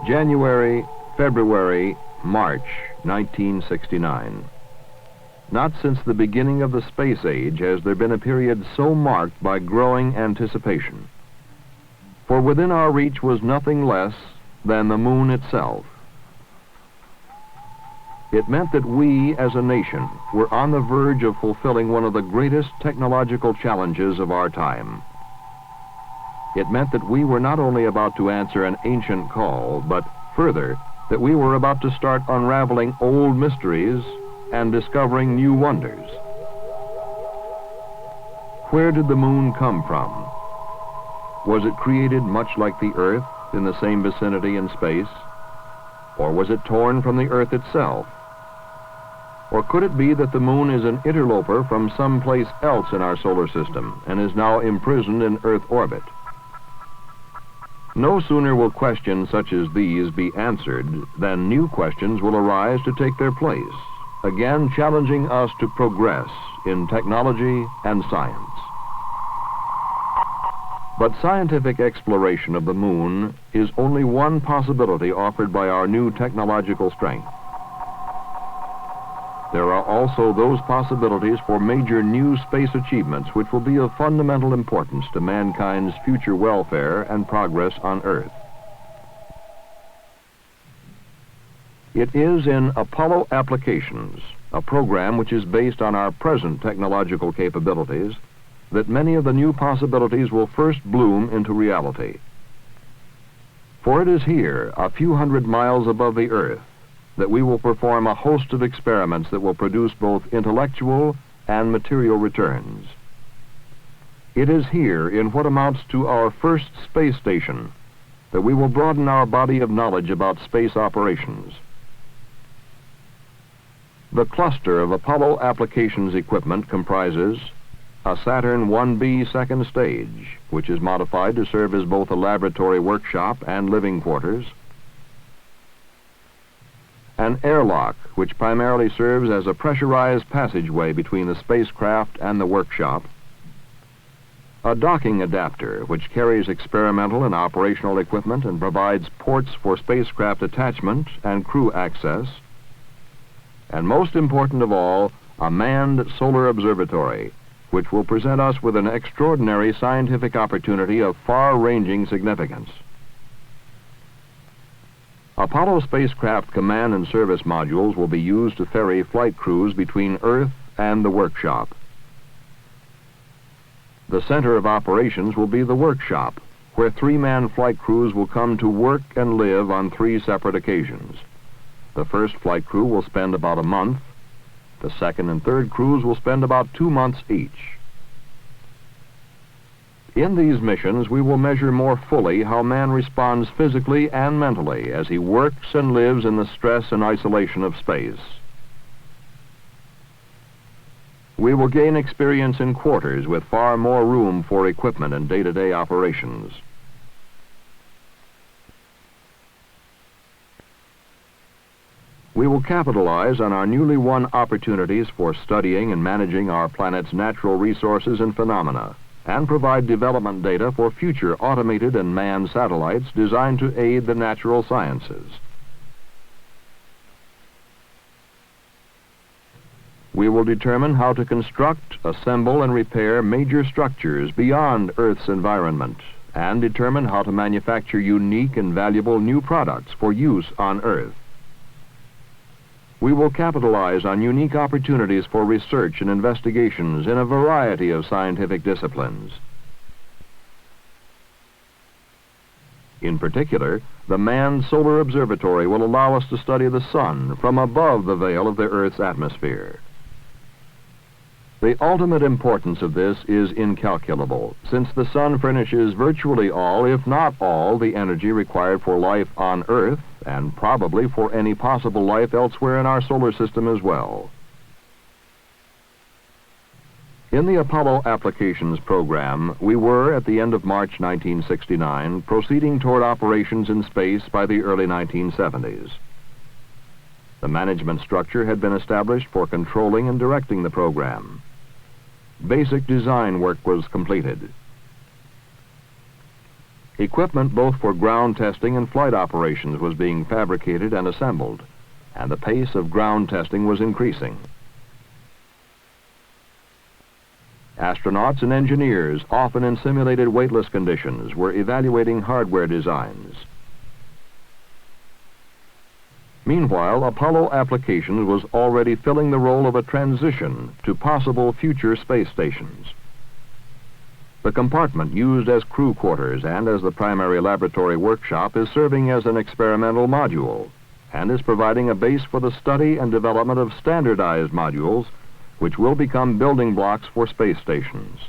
January, February, March 1969. Not since the beginning of the space age has there been a period so marked by growing anticipation. For within our reach was nothing less than the moon itself. It meant that we, as a nation, were on the verge of fulfilling one of the greatest technological challenges of our time. It meant that we were not only about to answer an ancient call, but further, that we were about to start unraveling old mysteries and discovering new wonders. Where did the moon come from? Was it created much like the Earth in the same vicinity in space? Or was it torn from the Earth itself? Or could it be that the moon is an interloper from someplace else in our solar system and is now imprisoned in Earth orbit? No sooner will questions such as these be answered than new questions will arise to take their place, again challenging us to progress in technology and science. But scientific exploration of the moon is only one possibility offered by our new technological strength. There are also those possibilities for major new space achievements which will be of fundamental importance to mankind's future welfare and progress on Earth. It is in Apollo Applications, a program which is based on our present technological capabilities, that many of the new possibilities will first bloom into reality. For it is here, a few hundred miles above the Earth, that we will perform a host of experiments that will produce both intellectual and material returns. It is here, in what amounts to our first space station, that we will broaden our body of knowledge about space operations. The cluster of Apollo Applications equipment comprises a Saturn 1B second stage, which is modified to serve as both a laboratory workshop and living quarters, an airlock, which primarily serves as a pressurized passageway between the spacecraft and the workshop, a docking adapter, which carries experimental and operational equipment and provides ports for spacecraft attachment and crew access, and most important of all, a manned solar observatory, which will present us with an extraordinary scientific opportunity of far-ranging significance. Apollo spacecraft command and service modules will be used to ferry flight crews between Earth and the workshop. The center of operations will be the workshop, where three-man flight crews will come to work and live on three separate occasions. The first flight crew will spend about a month. The second and third crews will spend about 2 months each. In these missions, we will measure more fully how man responds physically and mentally as he works and lives in the stress and isolation of space. We will gain experience in quarters with far more room for equipment and day-to-day operations. We will capitalize on our newly won opportunities for studying and managing our planet's natural resources and phenomena, and provide development data for future automated and manned satellites designed to aid the natural sciences. We will determine how to construct, assemble, and repair major structures beyond Earth's environment, and determine how to manufacture unique and valuable new products for use on Earth. We will capitalize on unique opportunities for research and investigations in a variety of scientific disciplines. In particular, the manned solar observatory will allow us to study the sun from above the veil of the Earth's atmosphere. The ultimate importance of this is incalculable, since the sun furnishes virtually all, if not all, the energy required for life on Earth, and probably for any possible life elsewhere in our solar system as well. In the Apollo Applications program, we were, at the end of March 1969, proceeding toward operations in space by the early 1970s. The management structure had been established for controlling and directing the program. Basic design work was completed. Equipment both for ground testing and flight operations was being fabricated and assembled, and the pace of ground testing was increasing. Astronauts and engineers, often in simulated weightless conditions, were evaluating hardware designs. Meanwhile, Apollo applications was already filling the role of a transition to possible future space stations. The compartment used as crew quarters and as the primary laboratory workshop is serving as an experimental module and is providing a base for the study and development of standardized modules which will become building blocks for space stations.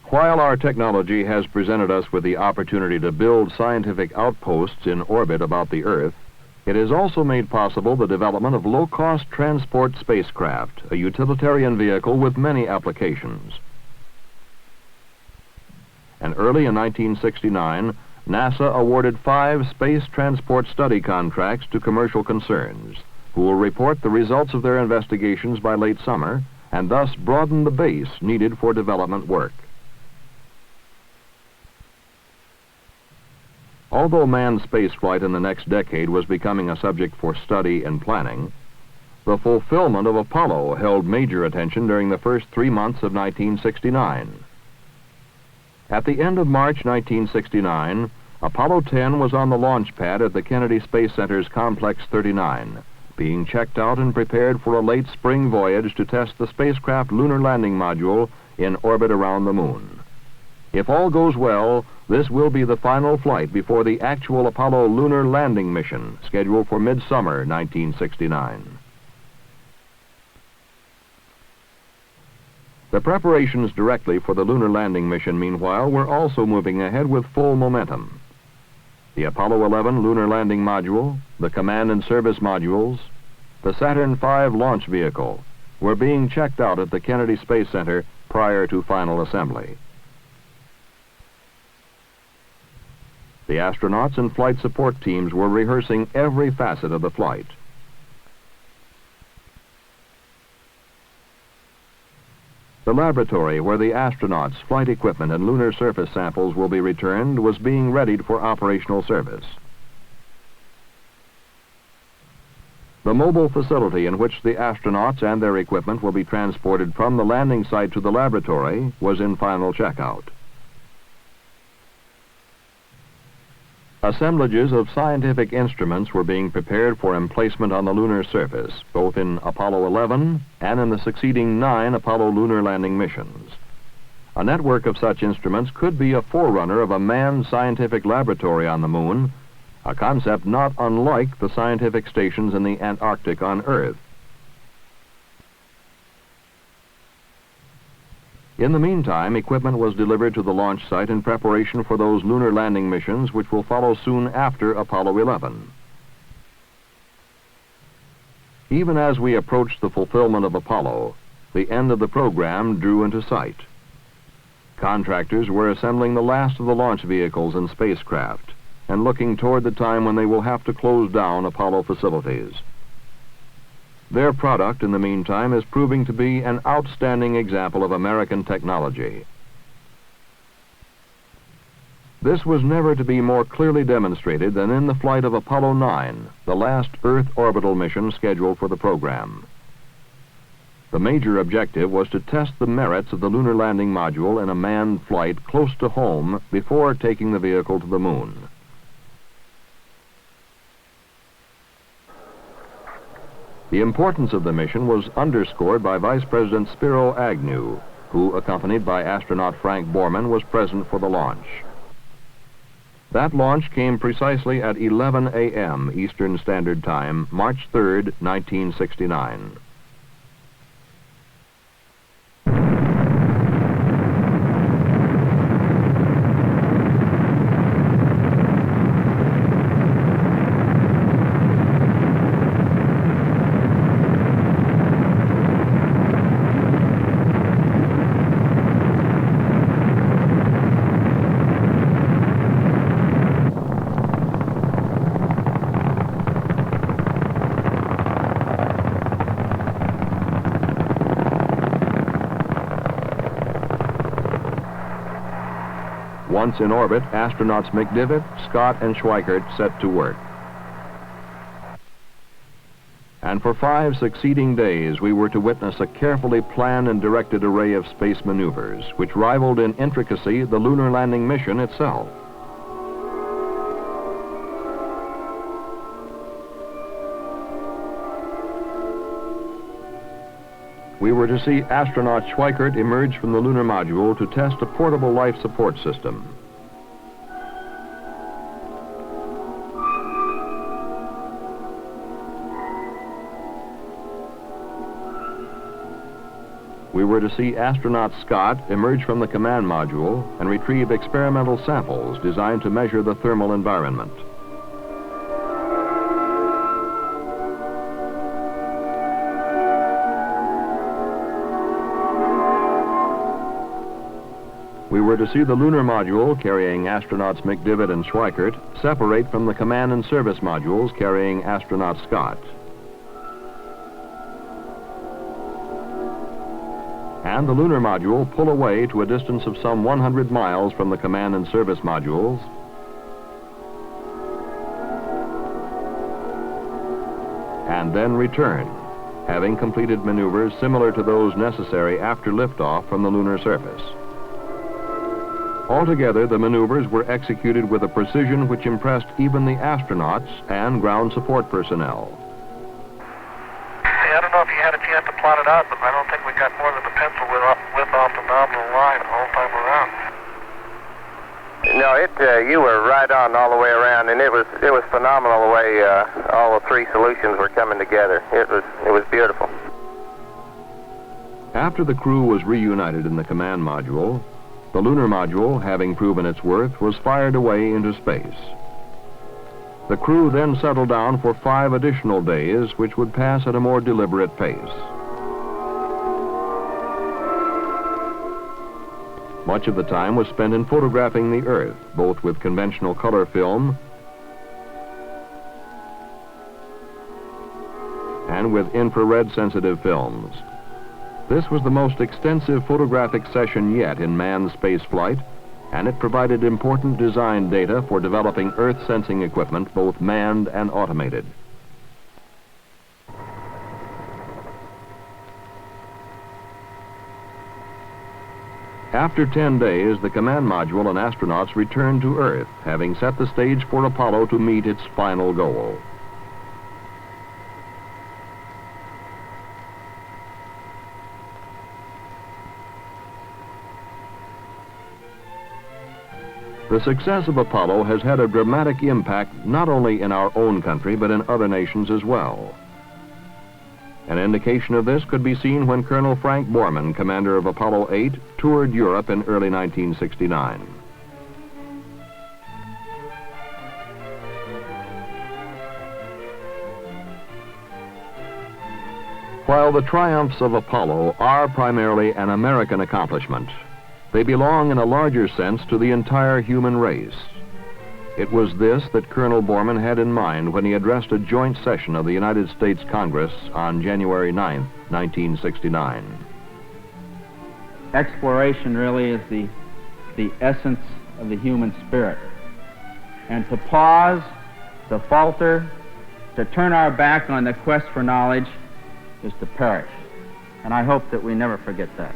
While our technology has presented us with the opportunity to build scientific outposts in orbit about the Earth, it has also made possible the development of low-cost transport spacecraft, a utilitarian vehicle with many applications. And early in 1969, NASA awarded 5 space transport study contracts to commercial concerns, who will report the results of their investigations by late summer and thus broaden the base needed for development work. Although manned spaceflight in the next decade was becoming a subject for study and planning, the fulfillment of Apollo held major attention during the first 3 months of 1969. At the end of March 1969, Apollo 10 was on the launch pad at the Kennedy Space Center's Complex 39, being checked out and prepared for a late spring voyage to test the spacecraft lunar landing module in orbit around the moon. If all goes well, this will be the final flight before the actual Apollo lunar landing mission, scheduled for midsummer 1969. The preparations directly for the lunar landing mission, meanwhile, were also moving ahead with full momentum. The Apollo 11 lunar landing module, the command and service modules, the Saturn V launch vehicle were being checked out at the Kennedy Space Center prior to final assembly. The astronauts and flight support teams were rehearsing every facet of the flight. The laboratory where the astronauts, flight equipment, and lunar surface samples will be returned was being readied for operational service. The mobile facility in which the astronauts and their equipment will be transported from the landing site to the laboratory was in final checkout. Assemblages of scientific instruments were being prepared for emplacement on the lunar surface, both in Apollo 11 and in the succeeding 9 Apollo lunar landing missions. A network of such instruments could be a forerunner of a manned scientific laboratory on the moon, a concept not unlike the scientific stations in the Antarctic on Earth. In the meantime, equipment was delivered to the launch site in preparation for those lunar landing missions which will follow soon after Apollo 11. Even as we approached the fulfillment of Apollo, the end of the program drew into sight. Contractors were assembling the last of the launch vehicles and spacecraft and looking toward the time when they will have to close down Apollo facilities. Their product, in the meantime, is proving to be an outstanding example of American technology. This was never to be more clearly demonstrated than in the flight of Apollo 9, the last Earth orbital mission scheduled for the program. The major objective was to test the merits of the lunar landing module in a manned flight close to home before taking the vehicle to the moon. The importance of the mission was underscored by Vice President Spiro Agnew, who, accompanied by astronaut Frank Borman, was present for the launch. That launch came precisely at 11 a.m. Eastern Standard Time, March 3, 1969. Once in orbit, astronauts McDivitt, Scott, and Schweikert set to work. And for 5 succeeding days, we were to witness a carefully planned and directed array of space maneuvers, which rivaled in intricacy the lunar landing mission itself. We were to see astronaut Schweikert emerge from the lunar module to test a portable life support system. We were to see astronaut Scott emerge from the command module and retrieve experimental samples designed to measure the thermal environment. We were to see the lunar module carrying astronauts McDivitt and Schweikert separate from the command and service modules carrying astronaut Scott. And the lunar module pull away to a distance of some 100 miles from the command and service modules, and then return, having completed maneuvers similar to those necessary after liftoff from the lunar surface. Altogether, the maneuvers were executed with a precision which impressed even the astronauts and ground support personnel. I don't know if you had a chance to plot it out, but I don't think we got more than the pencil width off the nominal line the whole time around. No, you were right on all the way around, and it was phenomenal the way all the 3 solutions were coming together. It was beautiful. After the crew was reunited in the command module, the lunar module, having proven its worth, was fired away into space. The crew then settled down for 5 additional days, which would pass at a more deliberate pace. Much of the time was spent in photographing the Earth, both with conventional color film and with infrared sensitive films. This was the most extensive photographic session yet in manned space flight, and it provided important design data for developing Earth sensing equipment, both manned and automated. After 10 days, the command module and astronauts returned to Earth, having set the stage for Apollo to meet its final goal. The success of Apollo has had a dramatic impact not only in our own country, but in other nations as well. An indication of this could be seen when Colonel Frank Borman, commander of Apollo 8, toured Europe in early 1969. While the triumphs of Apollo are primarily an American accomplishment, they belong in a larger sense to the entire human race. It was this that Colonel Borman had in mind when he addressed a joint session of the United States Congress on January 9, 1969. Exploration really is the essence of the human spirit. And to pause, to falter, to turn our back on the quest for knowledge is to perish. And I hope that we never forget that.